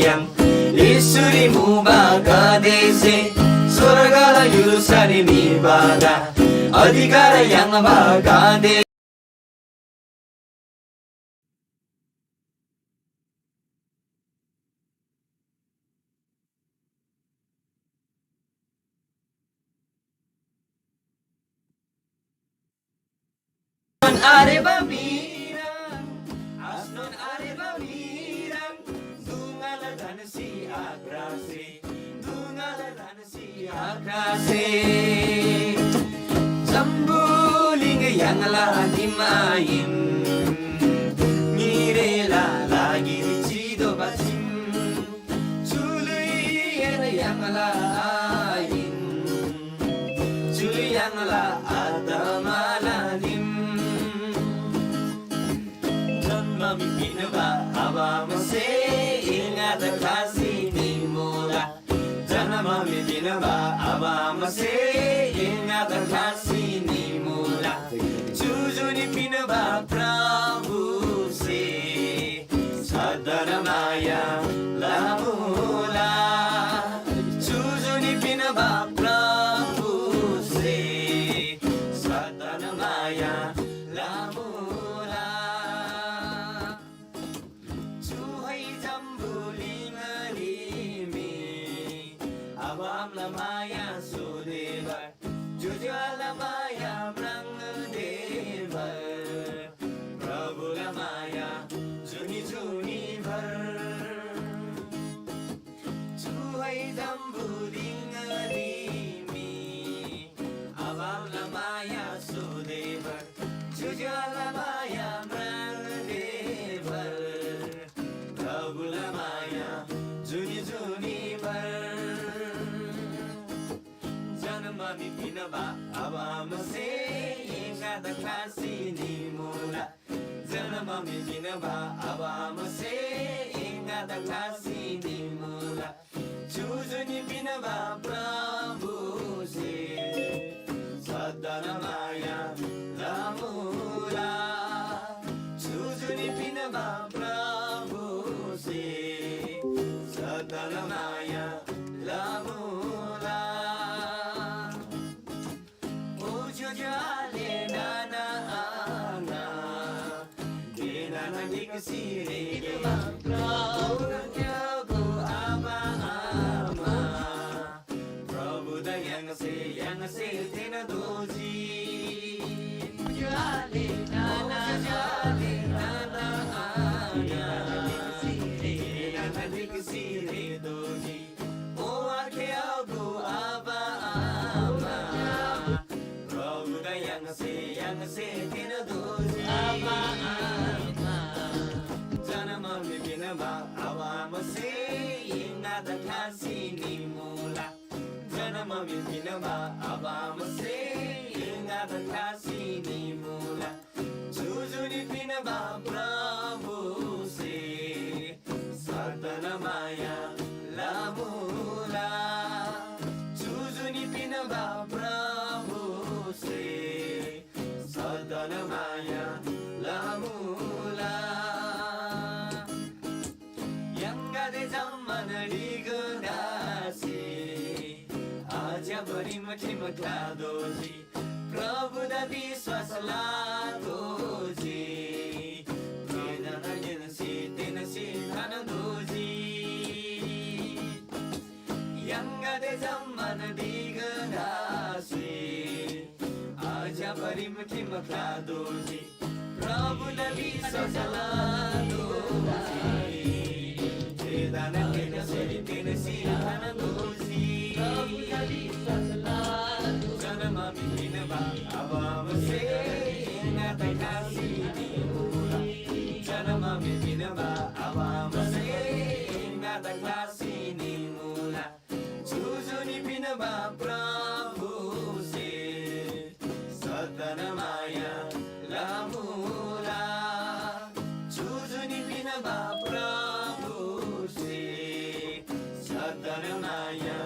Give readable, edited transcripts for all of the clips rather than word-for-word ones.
yang Isurimu baga dese Suragala yurusari mi baga Adhikara yang baga de Are babirang Asnon are babirang Dungala danasi agrase Dungala danasi agrase Sambuling yang ladimain Nirela lagi dicido bacim Cului yang lain Cului yang la adamaladim Mami pinaba aba mase ingat kasih ni mula Jana mami pinaba aba mase ingat kasih ni mula Jujuni pinaba Prabhu se sadara maya la mula Jujuni pinaba Prabhu se sadara maya la mula Maya sudevar Jujala maya brang devar Prabhu la maya juni juni var Chuhai jambu dingarimi Abam la maya sudevar Jujala maya brang devar Prabhu la maya juni juni var Mami pinaba aba mase ingat kasih ni mula Jana mami pinaba aba mase ingat kasih ni mula Jujuni pinaba Prabhu se sadara maya la mula Jujuni pinaba Prabhu se sadara maya la mula Jale nana ana Dinana dikasire Prabhunya ko ama ama Prabhu da yang se tina doji Jale nana ana Dinana dikasire doji O akhe ingada kasini mula janama mipinama abamase ingada kasini mula jujuni pinaba prabhu se sadana maya lamula jujuni pinaba prabhu se sadana maya lamula yangade jammanadi gunasi आजभरि मठीमा खादोजी प्रभु दा विश्वास लादोजी वेदना तेनसी खानदोजी यंगदे जम्मन दिगनासी आजभरि मठीमा खादोजी प्रभु दा विश्वास लादोजी वेदना तेनसी खानदोजी janama mipinaba abamase ingada kasini mula janama mipinaba abamase ingada kasini mula jujuni pinaba prabhu se sadana maya lamula jujuni pinaba prabhu se sadana maya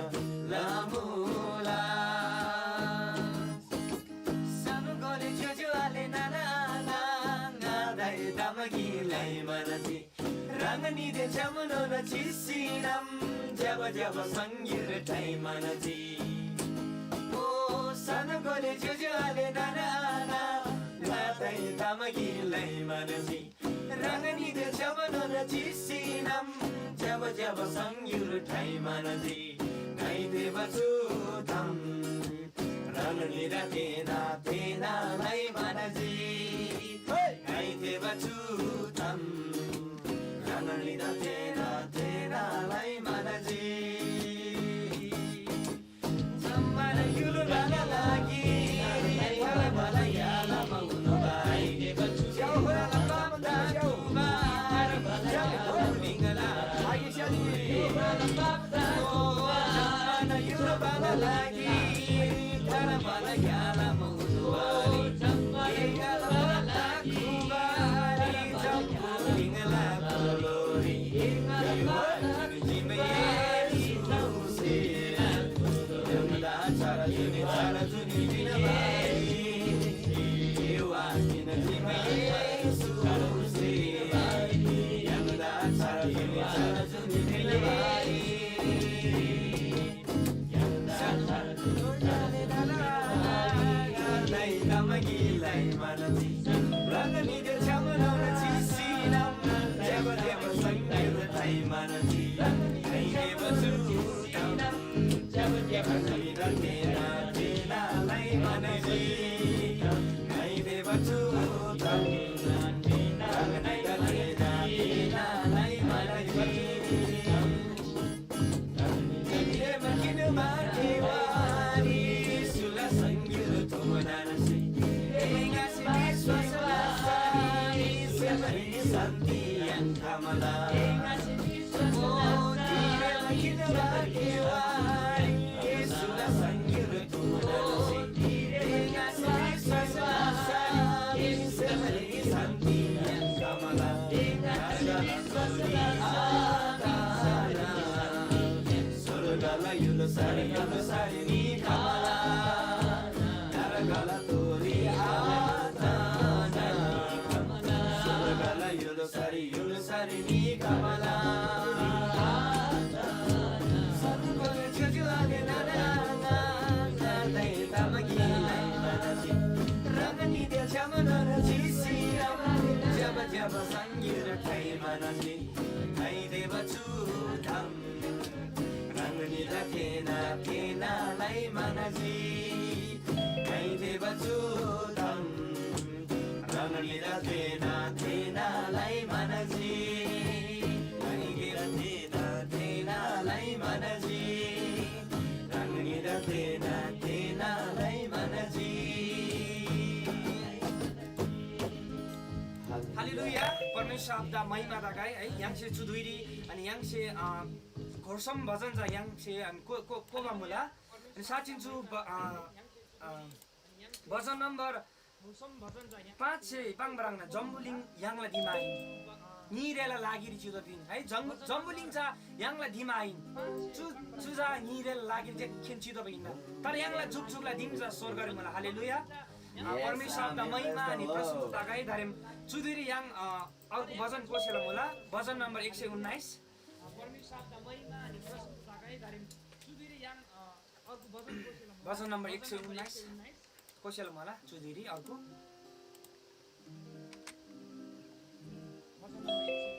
lamula sanu gole jojo ale nana nana dai damagilai manati rangani de jamno na chisinam jaba jaba sangir tai manati o sanu gole jojo ale nana nana dai damagilai manati rangani de jamno na chisinam jaba jaba sangir tai manati Naideva Chutam Ranganira Tena Tena Lai Manaji Naideva Chutam Ranganira Tena Tena Lai Manaji Jammana Yulu Lala Lagi Kala Bala Yala Maunu Bai Jauhra Lambamda Kumar Jauhra Lingala Ayishani Lambamda Yula bala lagi, kara bala yala mauduari, yala bala kubari, jampu ingala kolori, yala jime Yesus, yamada cara juni dinabari, yewa jime Yesus, yamada cara juni dinabari. Magilai manati rangani de chamana na chisinam jaba jaba sangir tai manati ai deva sutam jaba jaba sangir tena tena lai manati ai deva sutam rangani de tena tena lai manati ye makinu makewari sula sangir tumanana Santi yang kamala, oh dia lagi berkiwari, sudah sanggir tumanasi, dengan sesasari, seperti Santi yang kamala, dengan sesasari, surga yulusari yulusari ni kamala, naragala turi Yulusari ni kamala Satu kore cucu ade nana Dai tamagilai manasi Rangani dia chamana chisiram Jaba jaba sangir kai manasi Kai deva chutam Rangani da tena tena lai manasi Kai deva chutam Ranganira tena tena lai manaji Ranganira tena tena lai manaji Ranganira tena tena lai manaji Haleluya परमेश्वर आपदा महिमा रागाई है यहाँसे चुदुइरी अनि यहाँसे घोषम भजन जा yang से अनि को मुला अनि साचिन्छु भजन नम्बर 5 से पाङबराङना जम्बुलिङ याङला दिमाइन निरेला लागिरि जुदो दिन है जम्बुलिङ जा याङला दिमाइन चुजा निरेला लागिरि जे खिन्चिदो बिन तर याङला जुगजुगला दिमजा स्वर्गरि मला हालेलुया परमेश्वरका महिमा अनि प्रशंसा गाई धरेम चुदिरी याङ अर्को भजन कोसेला होला भजन नम्बर 119 परमेश्वरका महिमा अनि प्रशंसा गाई धरेम चुदिरी याङ अर्को भजन कोसेला भजन नम्बर 119 कोसेला होला चुदिरी अर्को भजन नम्बर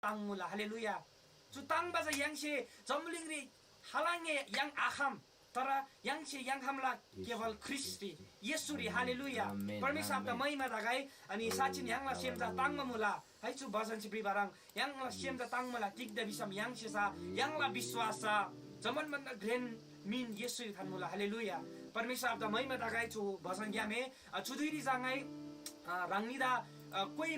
当木了，哈利路亚！就当把这羊些जम्बुलिङ रे हालांगे yang आखम तर yang से yang हमला केवल ख्रिस्टी येशू रे हालेलुया परमेश्वर आपका महिमा दगाई अनि साचिन यangला सेमजा ताङमा मुला है छु भजन से प्रिबाराङ यangला सेमजा ताङमला टिक्दा बिसम yang से सा यangला विश्वास जमन मन ग्रेन मिन येशू थान मुला हालेलुया परमेश्वर आपदा महिमा तागाई छु भसन ग्यामे छुदुरी जांगाई रांगनिदा कोही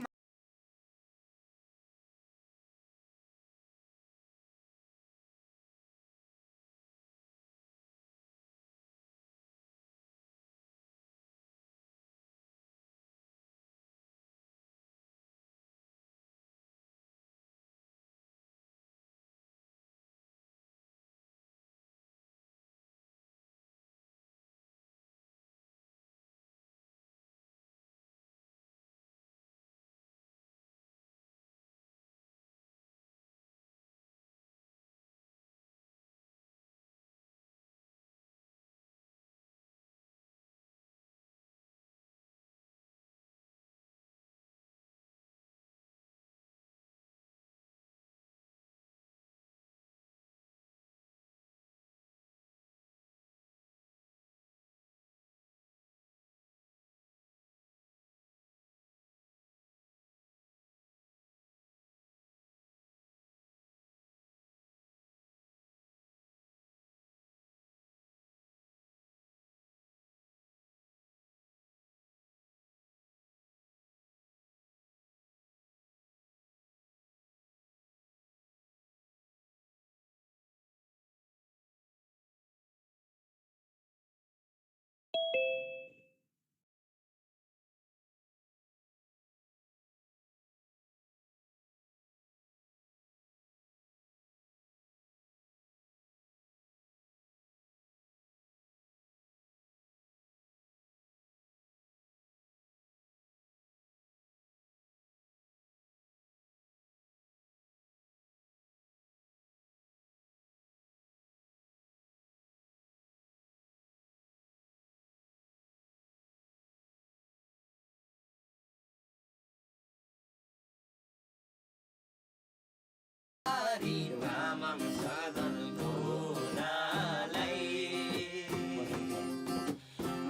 Tamang sadan gunalai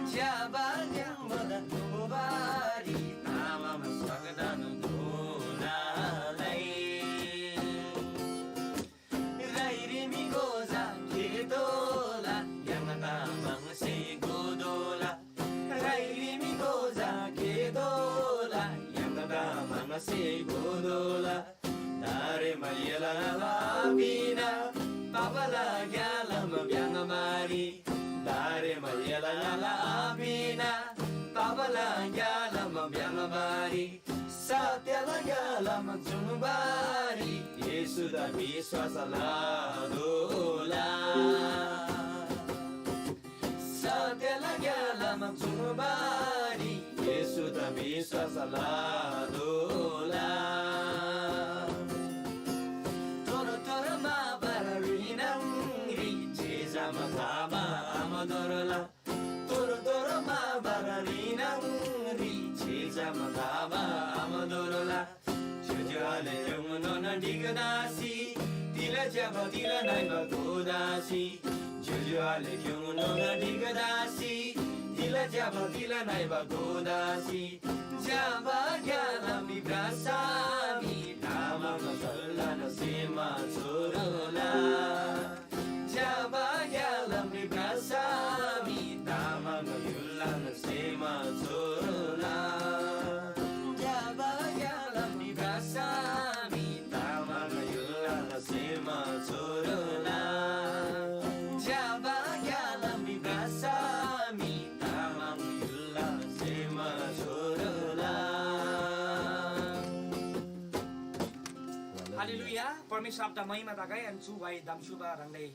Jabal yang badan tubari Tamang sadan gunalai Rairi mi goza kidola Yang tamang segudola Rairi mi goza kidola Yang tamang segudola Dari Malaysia labina, Papala galam biang mari. Dari Malaysia labina, Papala galam biang mari. Satya galam junubari, Yesus dah biswasa ladola. Satya galam junubari, Yesus dah biswasa ladola. Amadorola, toro toro ma bararinang ri cheza magama amadorola, chujale yumnona digadasi, tila jaba tila naiba godasi, chujale yumnona digadasi, tila jaba tila naiba godasi, jaba galam vibrasami, tamang masalla nasima sorola. Jaba galam vibrasami tamang yulan sema sorola Jaba galam vibrasami tamang yulan sema sorola Jaba galam vibrasami tamang yulan sema sorola Haleluya, परमेश्वर आपदा महिमा तागाई अनि छु भाइ दामसुबा रंगले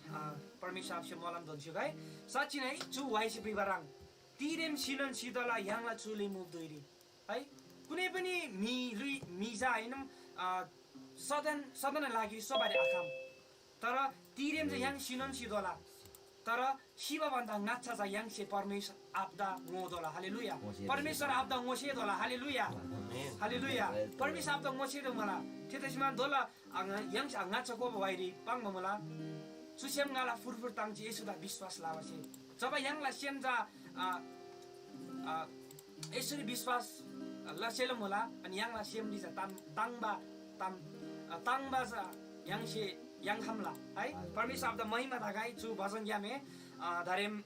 परमेश्वर आपसे मोलम दोन्छु गाई साच्चै नै छु भाइ से बिबाराङ तिरेम सिलन सिदला याङला चुले मुख दोइरी है कुनै पनि मिजा हैनम सदन लागि सबाले आखाम तर तिरेम चाहिँ याङ सिलन सिदला तर शिव भन्दा नाच्चा चाहिँ याङ से परमेश्वर आपदा ngodola हालेलुया परमेश्वर आपदा ngosedola हालेलुया हालेलुया परमेश्वर आपदा ngosedo मला त्यसमा दोला yang ngaco ko bairi pang mamala susem ngala furfur tangji sudah biswas lawase coba yang la sem ja esuri biswas la selom mula ani yang la sem di tangba za yang si yang hamla hai permis abda mahima dagai chu bhajan gyame darem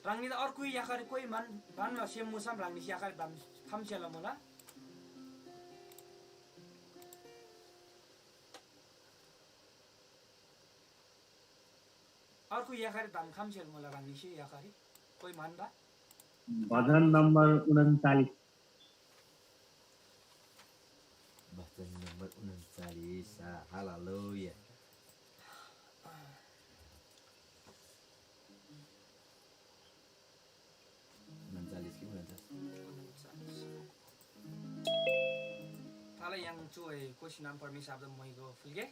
랑니다 얼쿠이 야카리 코이 만마 셈무삼 랑니시 야카리 담 캄시알라 몰라 अर्को याकारी दाम खामसेल मलाई राख्नेछु याकारी कोही मान्दा भजन number 39 Bacaan nomor 39. Haleluya. Kalau yang cuy, kau si nampar misal ada mau ikut full ge?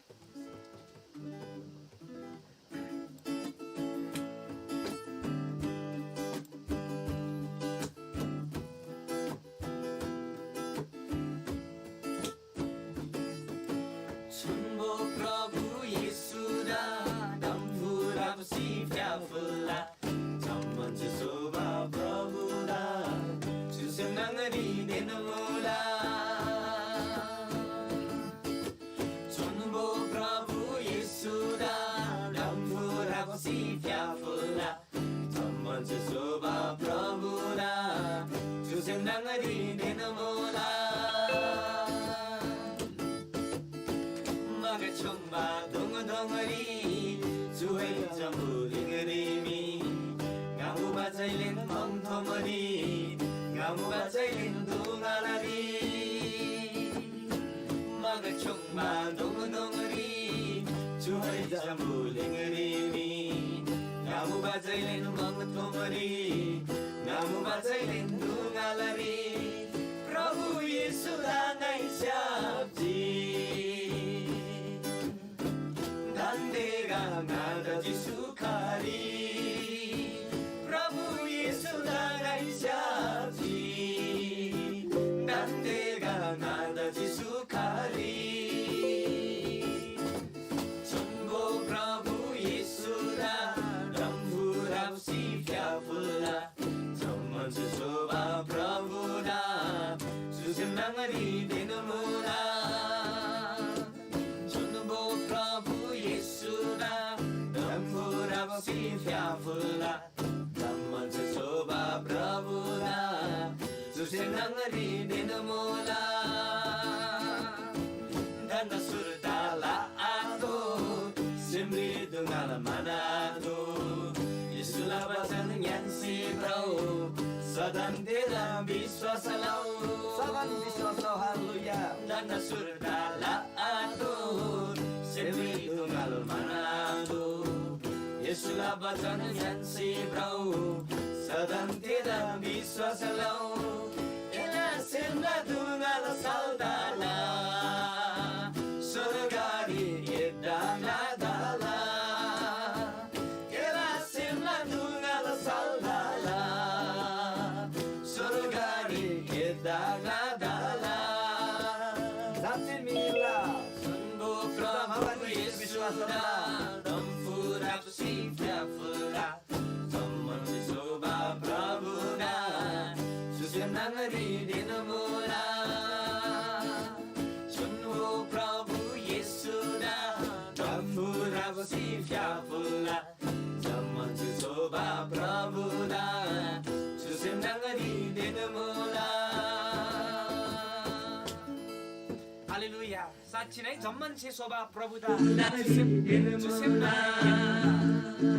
Haleluya. साँच्चै जम्मन से शोभा प्रभुदा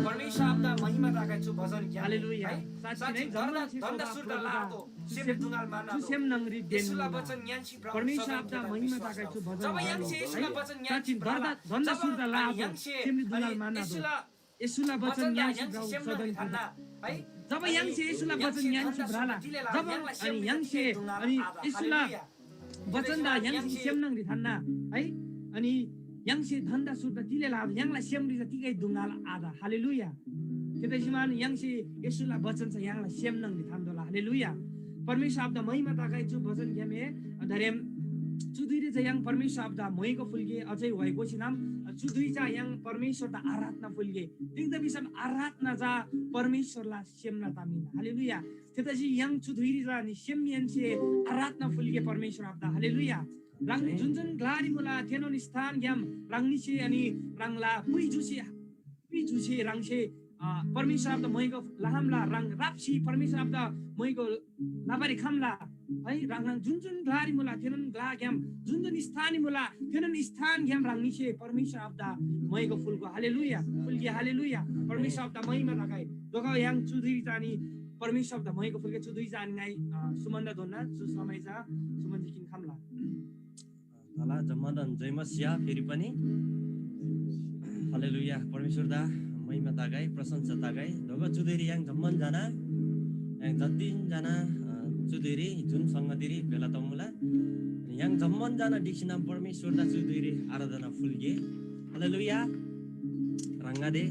परमेश्वर आपदा महिमा राखेछु भजन ज्ञान हालेलुया साँच्चै धन्दा सुर्ता लातो सेम दुनाल माना सेम नंगरी देनुला वचन न्यान्सी ब्राउ परमेश्वर आपदा महिमा राखेछु भजन जब यंसे यसुला वचन न्यान्सी धन्दा सुर्ता लातो सेम दुनाल माना यसुला वचन न्यान्सी ब्राउ सदन थाना है जब यंसे यसुला वचन न्यान्सी ब्राला जब अनि यंसे अनि यसुला वचन दा यंसे सेम नंगरी थाना है अनि यंसे धन्दा सुर्ता तिले ला यंगला सेमरी जतिकै दुंगाल आधा हालेलुया त्यसैमान यंसे यसुला वचन छ यंगला सेम नंगरी थान्दोला हालेलुया परमेश्वर आपदा महिमा ताकाइछु वचन ग्यामे धरेम चुदुरी चाहिँ yang परमेश्वर आपदा मोइको फुलगे अझै भएको छ नाम चुदुरी चाहिँ yang परमेश्वर दा आराधना फुलगे तिङदा बिसम आराधना जा परमेश्वरला सेमना तामिना हालेलुया त्यसैले yang चुदुरी जा नि सेमयनसे आराधना फुलगे परमेश्वर आपदा हालेलुया रङ जुन जुन ग्लारी मुला थेनो नि स्थान ग्याम रङनिसे अनि रङला पुइ जुसे रङसे permission of the moigo lahamla rang rapsi permission of the moigo nabari khamla hai rang junjun glari mula thenon gla gyam junjun sthani mula thenon sthan gyam rang nishe permission of the moigo fulko hallelujah fulgi hallelujah permission of the moima lagai doga yang chudri jani permission of the moigo fulge chudri jani ngai sumanda donna su samai ja sumanji kin khamla तला जम्मदन जयमस्या फेरि पनि हालेलुया परमेश्वर दा महिमा तागाई प्रशंसा तागाई दग चुदेरी याङ जम्मन जाना याङ जतिन जाना चुदेरी जुन संगतिरी बेला तमुला याङ जम्मन जाना डिक्सिनाम परमेश्वर दा चुदेरी आराधना फुलगे हालेलुया रंगादे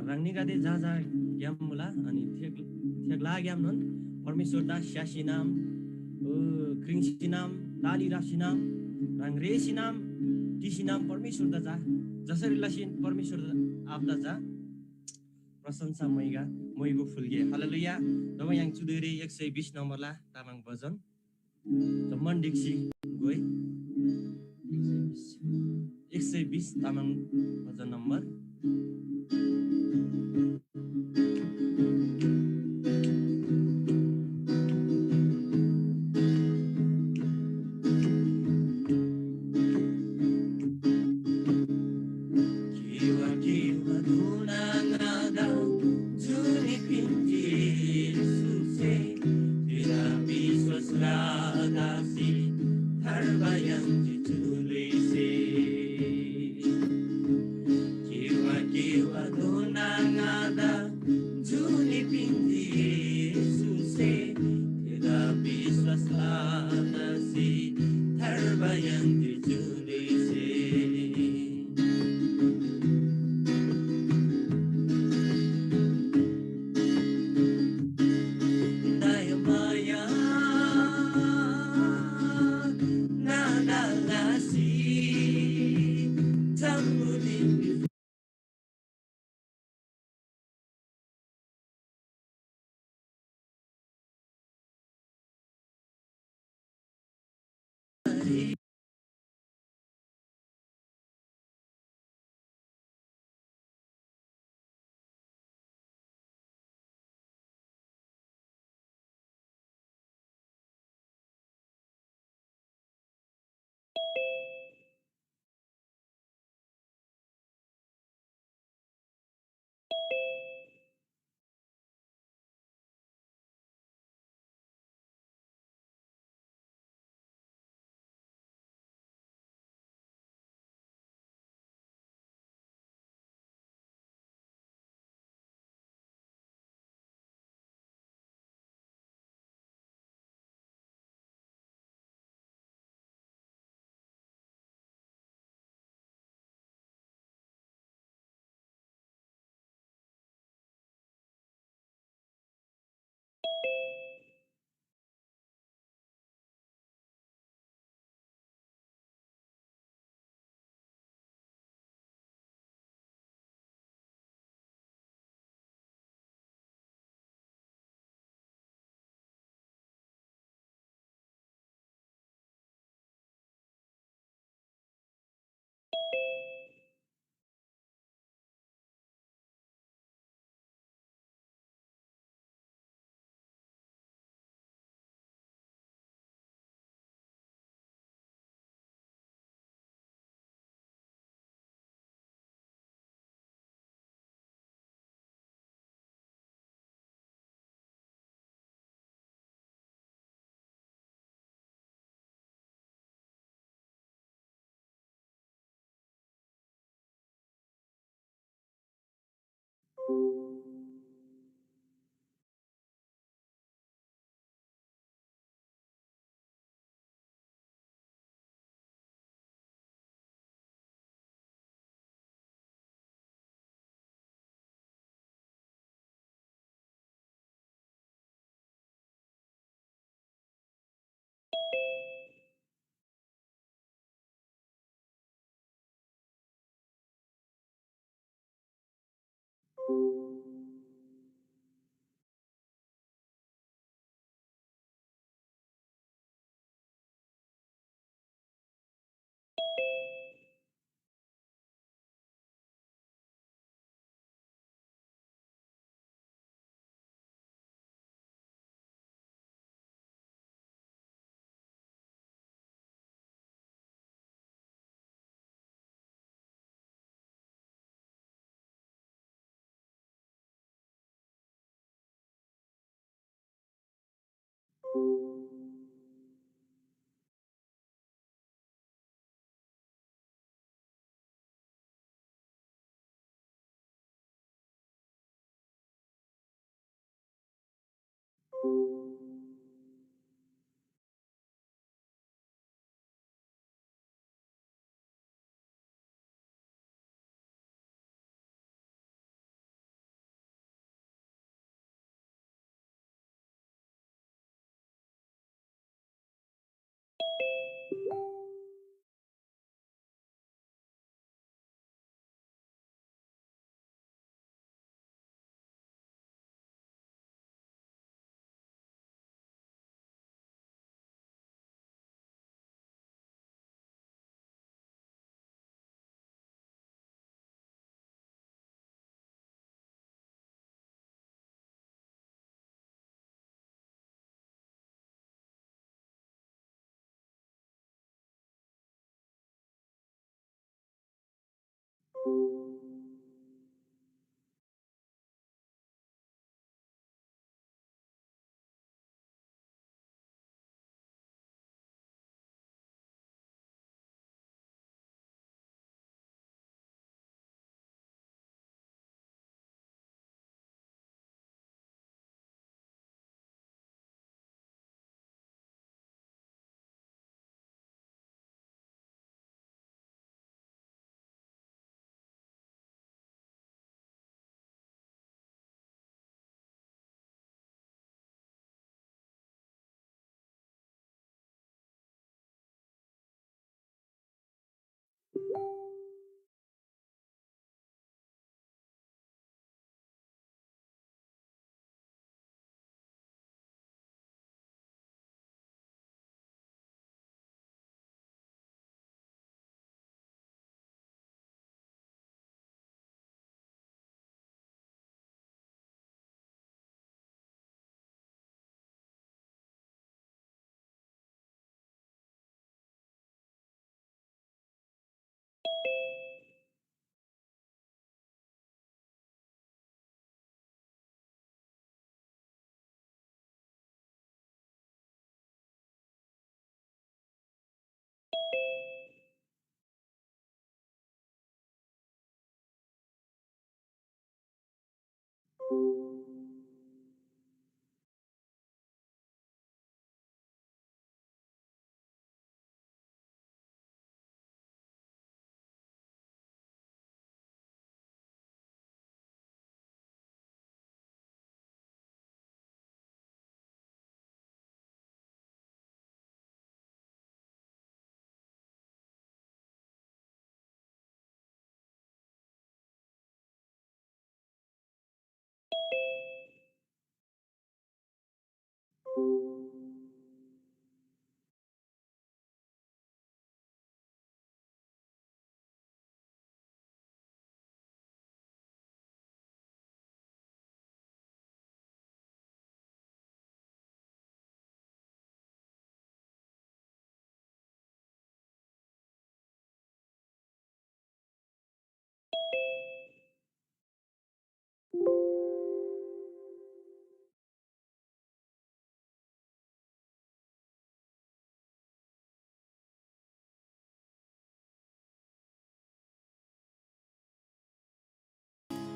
रंगनिगादे जा जा ग्याम मुला अनि थेगला ग्याम नन परमेश्वर दा स्यासिनाम क्रिङसिनाम दाली रासिनाम रंगरे सिनाम टिसिनाम परमेश्वर दा जा जसरी लसिन परमेश्वर आपदा जा प्रशंसा मैगा मैगो फुलगे हालेलुया दब याङ चुदेरी 120 नम्बरला तामाङ भजन जम्मन डिक्सी गई 120 तामाङ भजन number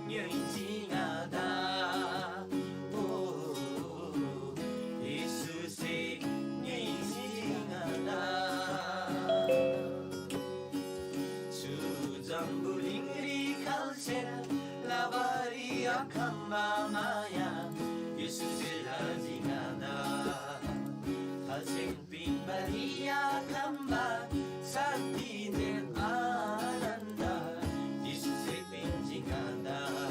뉘징하다 예수세 뉘징하다 주전부링리 칼세 라바리 아캄마마야 예수세 라징하다 칼생 빙바리야 캄바 산티는 아난다 예수세 빙징하다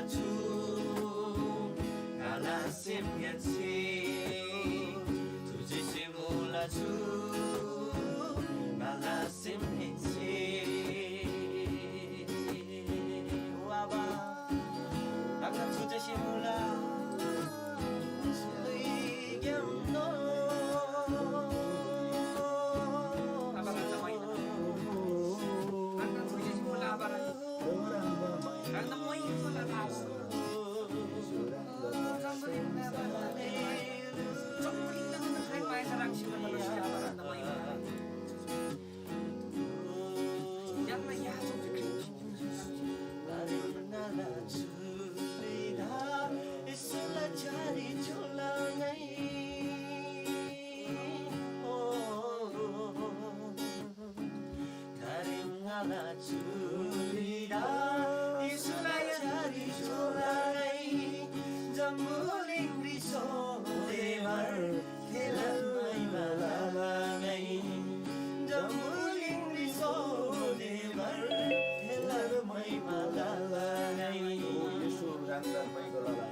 tu kalasim hensing tuji simula tu kalasim hensing waba kaka tuji simula suigam no Abaran na moy Kaka tuji simula abaran Kaka moy ito na taso Jambuling na चुलिदा यसुलाई चारी छोराई जम्बुलिङ रिसो देवर खेलमै मालालाई जम्बुलिङ रिसो देवर खेलमै मालालाई यसो रामदासमै गोला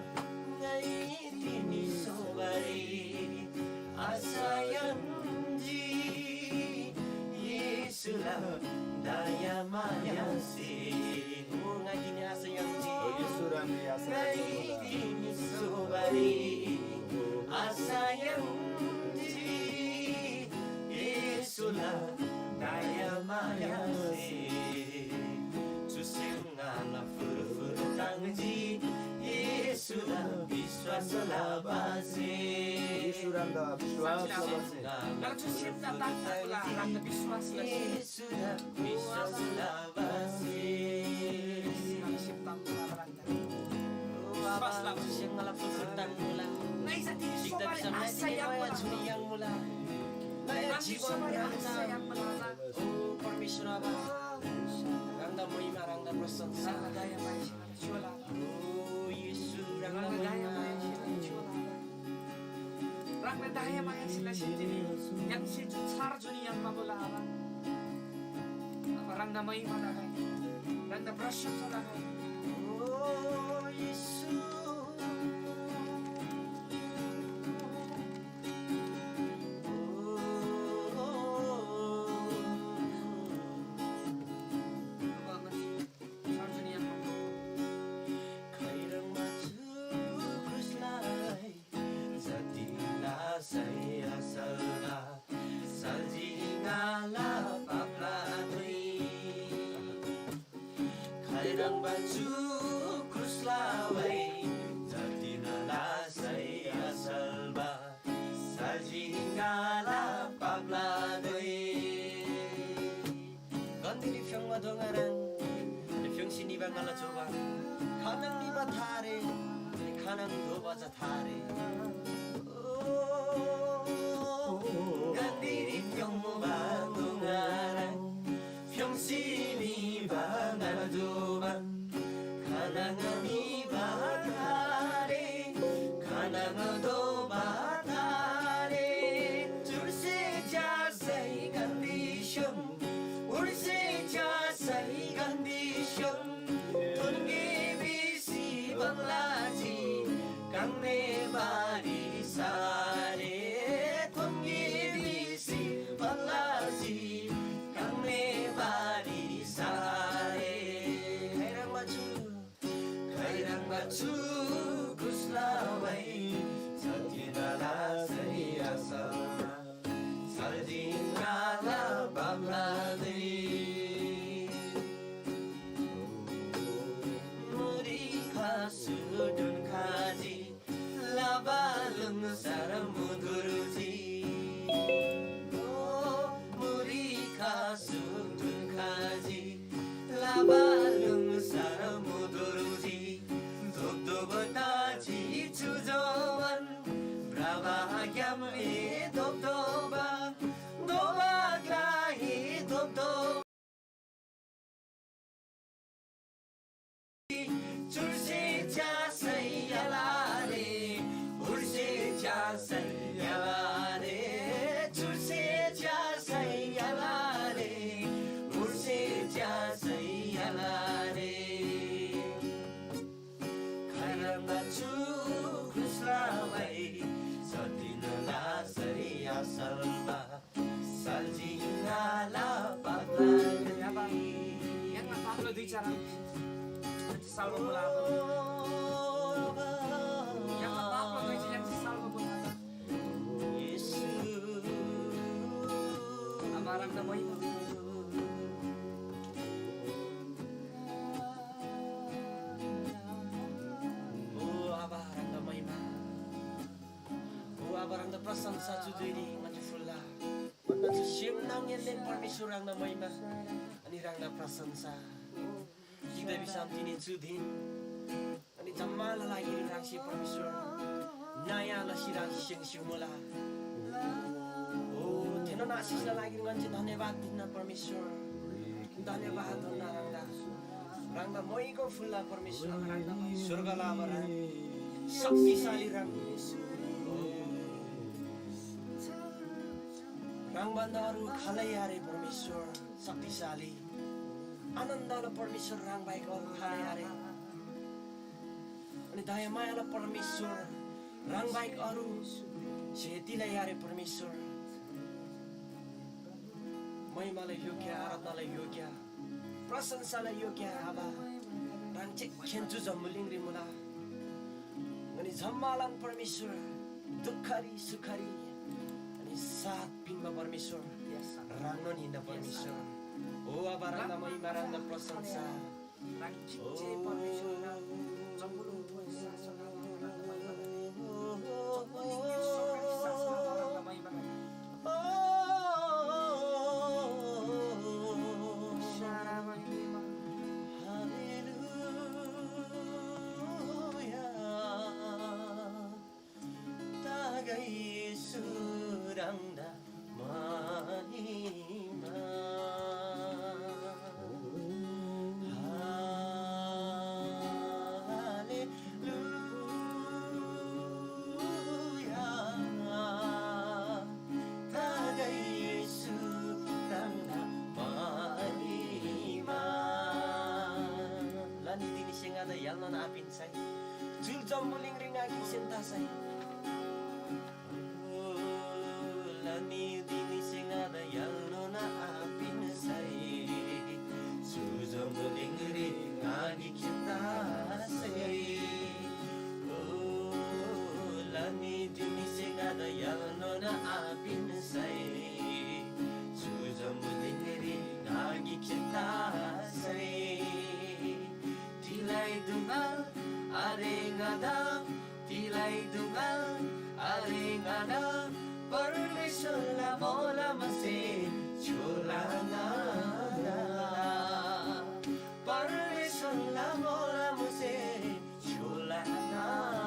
तिमी सोबारी आसायन्जी येसुला दया माया से ngayon आसायन्जी यसो रामले आशा तिमी सोबारी आसायन्जी येसुला दया माया से चुसेउङाला फुरुफुरु ताङजी येसुला विश्वासला बासे यसो रामदा विश्वास बसे Kalau tu siap tak takut lah, rasa biswas lah. येसुला विश्वासला बासे Siap takut lah berangkat. Biswas lah. चुसेउङाला फुरुफुरु ताङमुला Nai sa tini सिक्दा sobat बिसम्म asa yang नयाँ melala. छुनियाङमुला नयाँ Nai जीवन sobat asa राख्दा yang melala. ओ परमेश्वर आबा राङ्दा महिमा राङ्दा प्रशंसा Sama daya mai sila chola. ओ येशू राङ्दा Rangga daya महिमा mai sila chola. Rangga daya mai sila sendiri. Yang si jutsar juni yang mabola apa? Apa rangga mai mana kai? Rangga prasyukur lah kai. ओ येशू Jutsar juni yang mabola. खैरङमा छु कृष्णलाई जति लासै असलमा सल्जिङाला पाप्ला दुई खैरङमा छु कृष्णलाई जति लासै असलमा सल्जिङाला पाप्ला दुई गन्दिरी फ्योङमा दोङाराङ फ्योङसिनी बाङ्गाला चोबा खानाङ निबा थारे खानाङ धोबा थारे गन्दिरी फ्योङमा दोङाराङ फ्योङसिनी बाङ्गाला चोबा खानाङ निबा थारे खानाङ धोबा थारे चुर्से जासै गन्दिसोङ उर्से जासै गन्दिसोङ तुनगे बिसी बङ्लाजी काङ्ने बारी सारे तुनगे बिसी बङ्लाजी काङ्ने बारी सारे खैरङमा छु कृष्णलाई सत्यनाला सही असलमा सल्जिङाला बाब्ला मुरी खासु दुन खाजी लाबालुङ सारम गुरुजी मुरी खासु दुन खाजी लाबालुङ सारम गुरुजी धोबधोबताजी चुजोवन ब्राबा ग्याम ए धोबधोबा दोबाग्लाही धोबधोबा चुर्से जासै यालारे उर्से जासै यालारे चुर्से जासै यालारे उर्से जासै यालारे खैरङमा छु कृष्णलाई सदिन लासरी असलमा सल्जिङाला पाप्ला Yang nak Pablo di cara salvo bola apa? Yang nak Pablo di yang salvo bola apa? येशू Amarang na mo ito. आभारंग महिमा ओ आभारंग प्रशंसा जुजुरी मान्छे फुल्ला भन्दा चाहिँ सिमनाङ यसले परमेश्वर राङ्दा महिमा अनि राङ्दा प्रशंसा जिग्दा बिसाम दिने जुधिन अनि जम्मालाई लागि राख्सी परमेश्वर नयाँ लसी राख्सी सिङसिउ मोला ओ थेन आशिषलाई लागि मान्छे धन्यवाद दिन परमेश्वर धन्यवाद हुन्न राङ्दा राङ्दा मैको फुल्ला परमेश्वर स्वर्ग लाभरा शक्तिशाली रङ रङभन्दा अरू खालै हारे परमेश्वर शक्तिशाली आनन्दले परमेश्वर रङ बाहेक अरू खालै हारे अनि दया मायालाई परमेश्वर रङ बाहेक अरू क्षतिलाई हारे परमेश्वर महिमालाई योग्य आराधनालाई योग्य प्रशंसालाई योग्य आबा रङ चाहिँ खेन्चु जम्बुलिङ रिमुला अनि झम्मालन परमेश्वर दुःखरी सुखरी अनि सात पिनमा परमेश्वर राङ्न हिँड्न परमेश्वर हो आबा राङ्दा महिमा राङ्दा प्रशंसा Jul jambuling ring agi sentasai lani dini singada yalno na apin sai jul jambuling ring agi sentasai lani dini singada yalno na apin sai jul jambuling ring agi sentasai tilai dungal Aringada, tilai dungal, aringada, permission la mola mase, chulangada. Permission la mola mase, chulangada.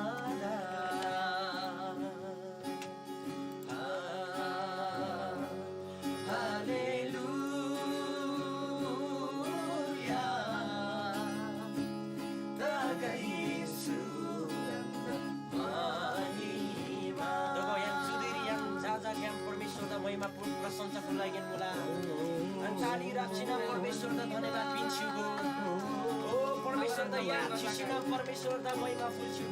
महिमा प्रशंसाको लागि मुला चाली राख्छिन परमेश्वर the धन्यवाद दिन्छु ओ परमेश्वर the याद छिसिन परमेश्वर द महिमा फुल्छु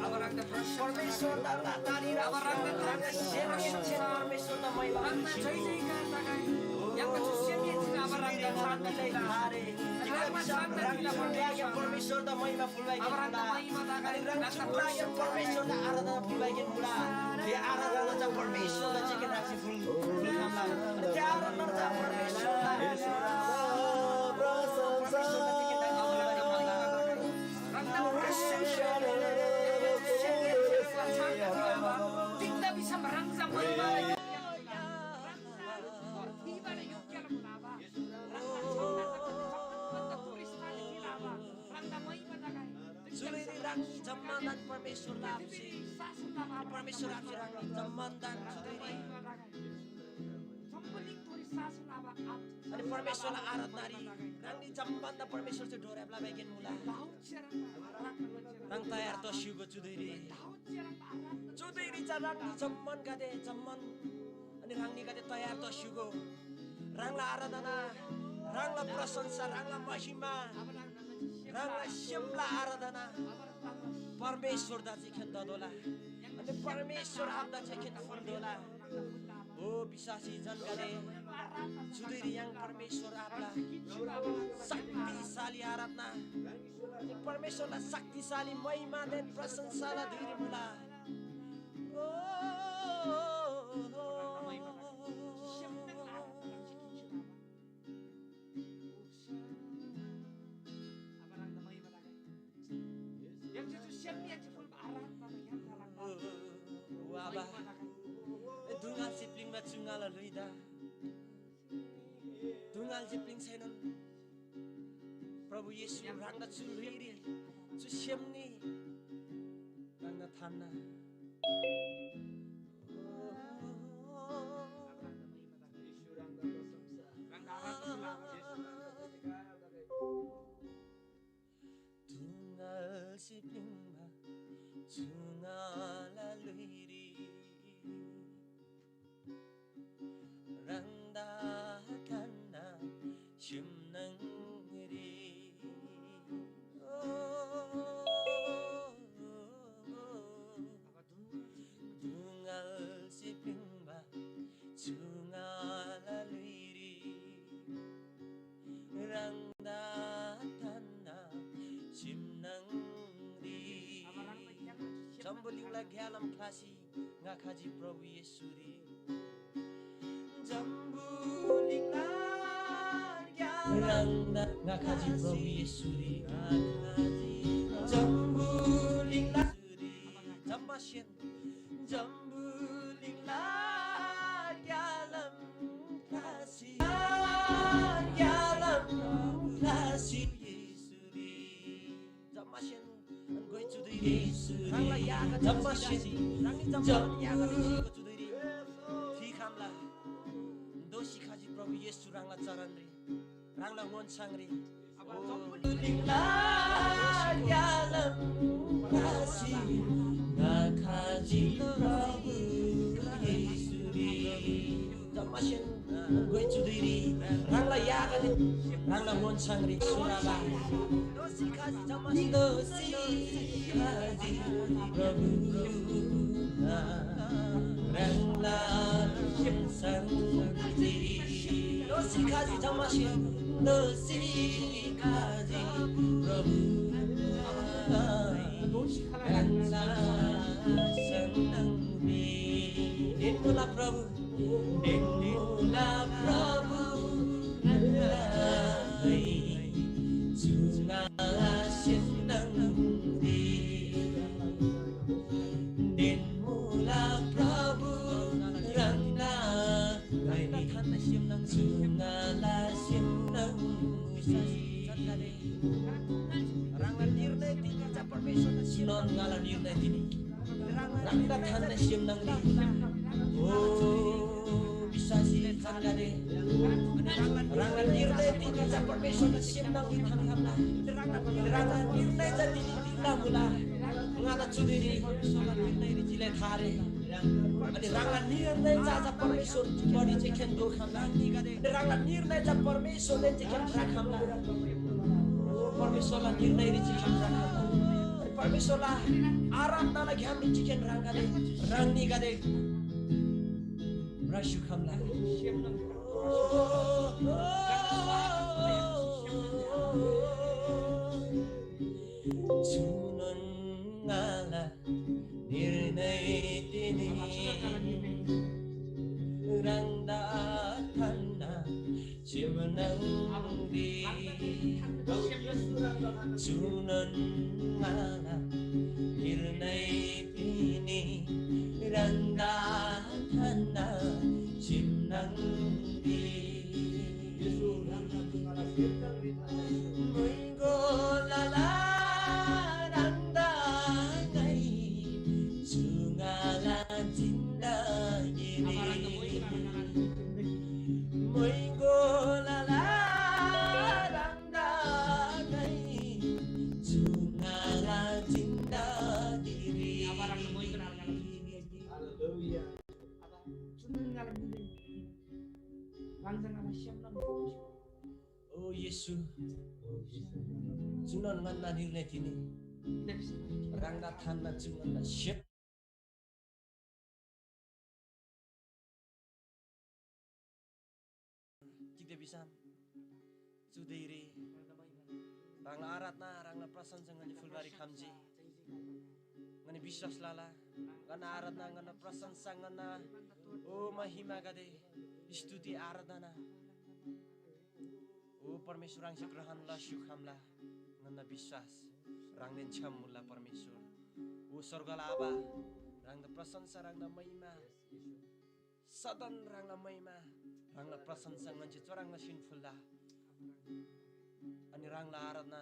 परमेश्वर द ताली राख्छिन सेवा छिसिन परमेश्वर द महिमा फुल्छु जय जयकार लगाई यहाँ जुसियमी छिन अबरंग शान्तिलाई हारे परमेश्वर द महिमा फुल्लाई मुला अनि रंग परमेश्वर द आराधना फुल्लाई मुला ये आराधना च परमेश्वर द चाहिँ के राख्छ फुल जम्मादान परमेश्वर लाप्सी परमेश्वर आपसे जम्मादान अनि परमेश्वरलाई आराधनारी राङ्नी जम्मादा परमेश्वर चाहिँ ढोराप्ला बाइकेन मुला राङ तयार त शिवको चुदैरी चाहिँ राङ्नी जम्मन गादे जम्मन अनि राङ्नी गादे तयार त शिवको राङलाई आराधना राङलाई प्रशंसा राङलाई महिमा राङलाई शिवलाई आराधना परमेश्वर दा चाहिँ खेन ददोला अनि परमेश्वर आपदा चाहिँ खेन फुल्दोला ओ विश्वासी जनगाले जुदेरी याङ परमेश्वर आपला शक्तिशाली आराधना परमेश्वरलाई शक्तिशाली महिमा देन प्रशंसालाई धेरै मुला Dungal sipling ma chungal luida Dungal sipling छैनन् प्रभु येशू राङ्गा चुलुइरी चुस्यमनी राङ्गा थान्ना येशू राङ्गा प्रशंसा राङ्गा आराधना येशू खासी ngaखाजी प्रभु येशुरी जम्बुलिङला rangna ngaखाजी प्रभु येशुरी जम्बुलिङला जम्बासिन जम्बुलिङला Yalam Khasi Yalam Khasi येशुरी जम्बासिन going to the rangla yaga jambashin rangi jambon yaga ko chudiri thikamla doshi khaji prabhu yesu rangla charanri rangla ngon sangri lingla yalam kasi na khaji prabhu yesu ri jambashin going to the rangla yaga rangla ngon sangri suraba doshi khaji jambashin doshi khaji prabhu rangla sangri doshi khaji jambashin doshi khaji prabhu rangla sangri nirmala prabhu nirmala prabhu Jungala Shinangri Nirmula Prabhu Rangna Jungala Shinangri Rangna Nirne Tini Cha Permeshwar Sinon Ngala Nirne Tini Rangna Thana Shinangri Oh Bisasi Thangade Rangna Nirne Tini Cha Permeshwar Sinnangri Thanghamla Rangna Nirne Cha Tini Tinglamula Ngata Chudiri Nirne Rijile Thare Ani Rangna Nirne Cha Permeshwar Body Chicken Do Khamla Rangna Nirne Cha Permeshwar Chicken Rakhamla Permeshwar Nirne Chicken Rakhamla Permeshwar Aratna La Ghamni Chicken Rangade Rangni Gade Rashu Khamla Sunan ngala nirnai tini rangda thana chimnangri Sunan ngala nirnai tini rangda thana chimnangri Moingo lala rangda ngai Sungala jinda yini Moingo lala rangda ngai Sungala jinda diri Hallelujah. Oh Yesu Junan nganna nirne tini Rangna thanna junan ship Kita bisa Sudiri Rangna aratna Rangna prasansa ngani fulbari khamji Ngani biswas lala Ngana aratna ngana prasansa ngana Oh mahima gade Stuti aratna Oh परमेश्वर आंसे ग्रहणला सुखामला नन्ना विश्वास रांगदेन छमुला परमेश्वर ओ स्वर्गला आबा रांगदा प्रशंसा रांगदा महिमा सदन रांगला महिमा रांगला प्रशंसा nganje चोरांगला सिनफुल्ला अनि रांगला आराधना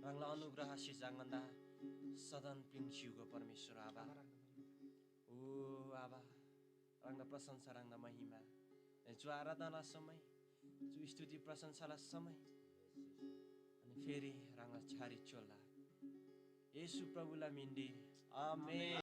रांगला अनुग्रह सिजांगन्दा सदन पिंचिउको परमेश्वर आबा ओ आबा रांगदा प्रशंसा रांगदा महिमा जो आराधना समय जो स्तुति प्रशंसालाई समय अनि फेरि रांगला छारी चोला येशू प्रभुलाई मिन्दी आमेन